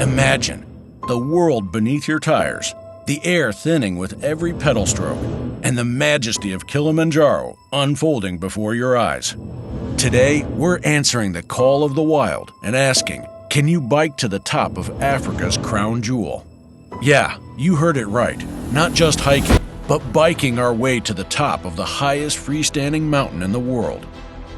Imagine the world beneath your tires, the air thinning with every pedal stroke, and the majesty of Kilimanjaro unfolding before your eyes. Today, we're answering the call of the wild and asking, can you bike to the top of Africa's crown jewel? Yeah, you heard it right. Not just hiking, but biking our way to the top of the highest freestanding mountain in the world.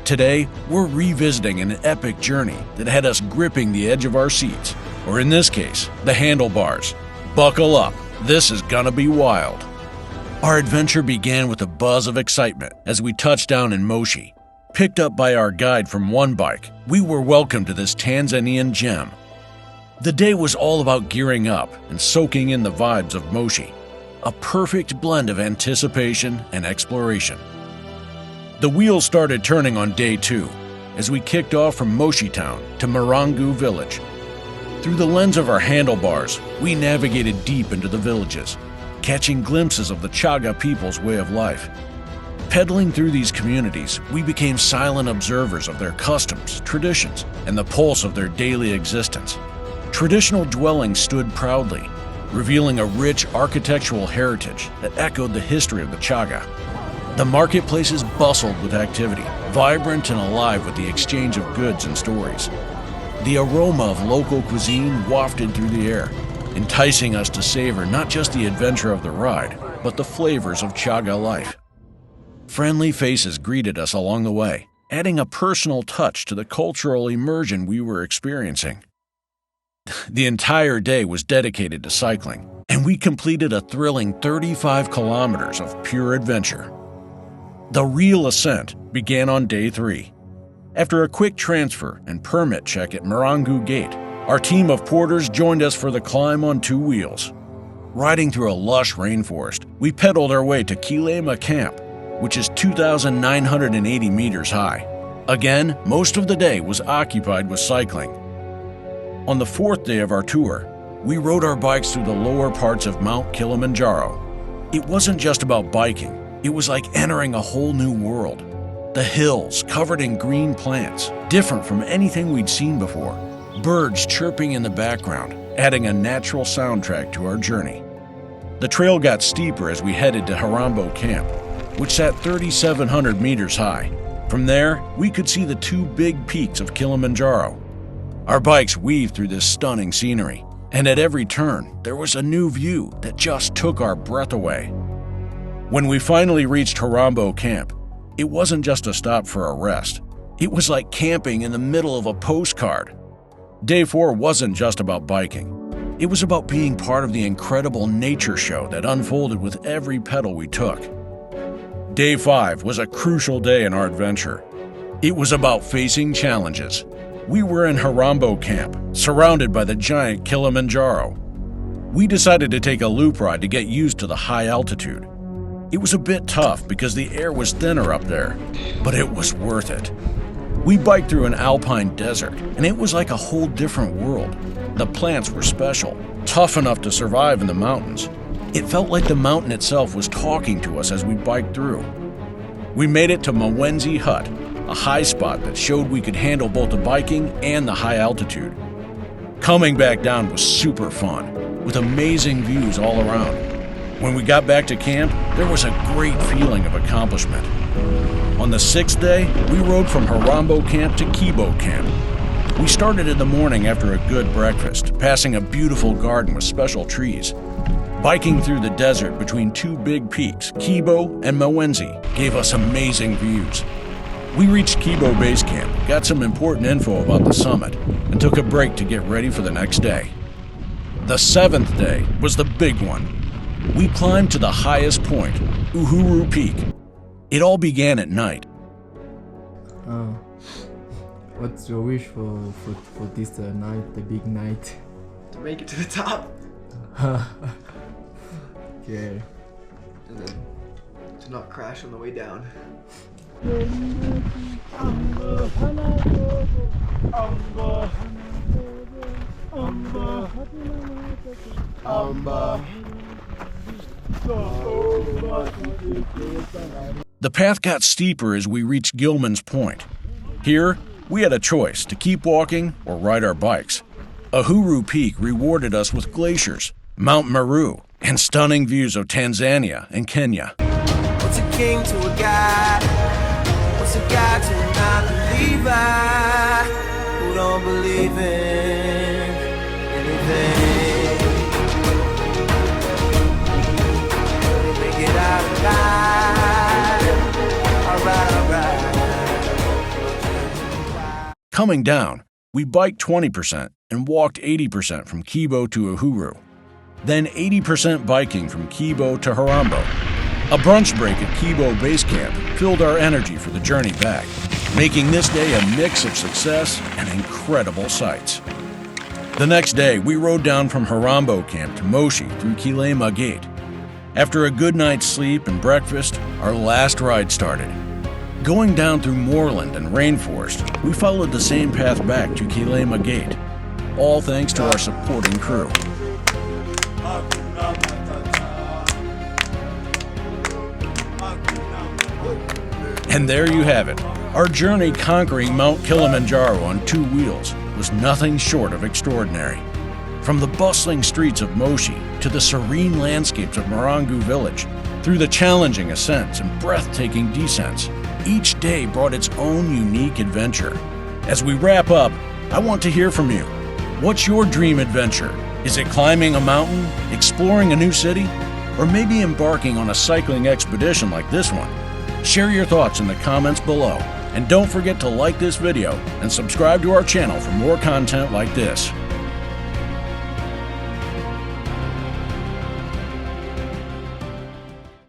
Today, we're revisiting an epic journey that had us gripping the edge of our seats, or in this case, the handlebars. Buckle up, this is gonna be wild. Our adventure began with a buzz of excitement as we touched down in Moshi. Picked up by our guide from one bike, we were welcomed to this Tanzanian gem. The day was all about gearing up and soaking in the vibes of Moshi, a perfect blend of anticipation and exploration. The wheels started turning on day 2 as we kicked off from Moshi town to Marangu village. Through the lens of our handlebars, we navigated deep into the villages, catching glimpses of the Chaga people's way of life. Pedaling through these communities, we became silent observers of their customs, traditions, and the pulse of their daily existence. Traditional dwellings stood proudly, revealing a rich architectural heritage that echoed the history of the Chaga. The marketplaces bustled with activity, vibrant and alive with the exchange of goods and stories. The aroma of local cuisine wafted through the air, enticing us to savor not just the adventure of the ride, but the flavors of Chaga life. Friendly faces greeted us along the way, adding a personal touch to the cultural immersion we were experiencing. The entire day was dedicated to cycling, and we completed a thrilling 35 kilometers of pure adventure. The real ascent began on day 3. After a quick transfer and permit check at Marangu Gate, our team of porters joined us for the climb on 2 wheels. Riding through a lush rainforest, we pedaled our way to Kilema Camp, which is 2,980 meters high. Again, most of the day was occupied with cycling. On the 4th day of our tour, we rode our bikes through the lower parts of Mount Kilimanjaro. It wasn't just about biking. It was like entering a whole new world. The hills covered in green plants, different from anything we'd seen before. Birds chirping in the background, adding a natural soundtrack to our journey. The trail got steeper as we headed to Harambo Camp, which sat 3,700 meters high. From there, we could see the 2 big peaks of Kilimanjaro. Our bikes weaved through this stunning scenery, and at every turn, there was a new view that just took our breath away. When we finally reached Harambo Camp, it wasn't just a stop for a rest. It was like camping in the middle of a postcard. Day 4 wasn't just about biking. It was about being part of the incredible nature show that unfolded with every pedal we took. Day 5 was a crucial day in our adventure. It was about facing challenges. We were in Harambo Camp, surrounded by the giant Kilimanjaro. We decided to take a loop ride to get used to the high altitude. It was a bit tough because the air was thinner up there, but it was worth it. We biked through an alpine desert, and it was like a whole different world. The plants were special, tough enough to survive in the mountains. It felt like the mountain itself was talking to us as we biked through. We made it to Mwenzi Hut, a high spot that showed we could handle both the biking and the high altitude. Coming back down was super fun, with amazing views all around. When we got back to camp, there was a great feeling of accomplishment. On the 6th day, we rode from Harambo Camp to Kibo Camp. We started in the morning after a good breakfast, passing a beautiful garden with special trees. Biking through the desert between 2 big peaks, Kibo and Mwenzi, gave us amazing views. We reached Kibo Base Camp, got some important info about the summit, and took a break to get ready for the next day. The 7th day was the big one. We climbed to the highest point, Uhuru Peak. It all began at night. What's your wish for this night, the big night? To make it to the top. Okay. And then to not crash on the way down. The path got steeper as we reached Gilmans Point. Here, we had a choice to keep walking or ride our bikes. Uhuru Peak rewarded us with glaciers, Mount Meru, and stunning views of Tanzania and Kenya. What's a king to a god? What's a god to a non-believer who don't believe in anything? Make it out alive. Alright. Coming down, we biked 20% and walked 80% from Kibo to Uhuru. Then 80% biking from Kibo to Harambo. A brunch break at Kibo Base Camp filled our energy for the journey back, making this day a mix of success and incredible sights. The next day, we rode down from Harambo Camp to Moshi through Kilema Gate. After a good night's sleep and breakfast, our last ride started. Going down through moorland and rainforest, we followed the same path back to Kilema Gate, all thanks to our supporting crew. And there you have it. Our journey conquering Mount Kilimanjaro on 2 wheels was nothing short of extraordinary. From the bustling streets of Moshi to the serene landscapes of Marangu village, through the challenging ascents and breathtaking descents, each day brought its own unique adventure. As we wrap up, I want to hear from you. What's your dream adventure? Is it climbing a mountain, exploring a new city, or maybe embarking on a cycling expedition like this one? Share your thoughts in the comments below, and don't forget to like this video and subscribe to our channel for more content like this.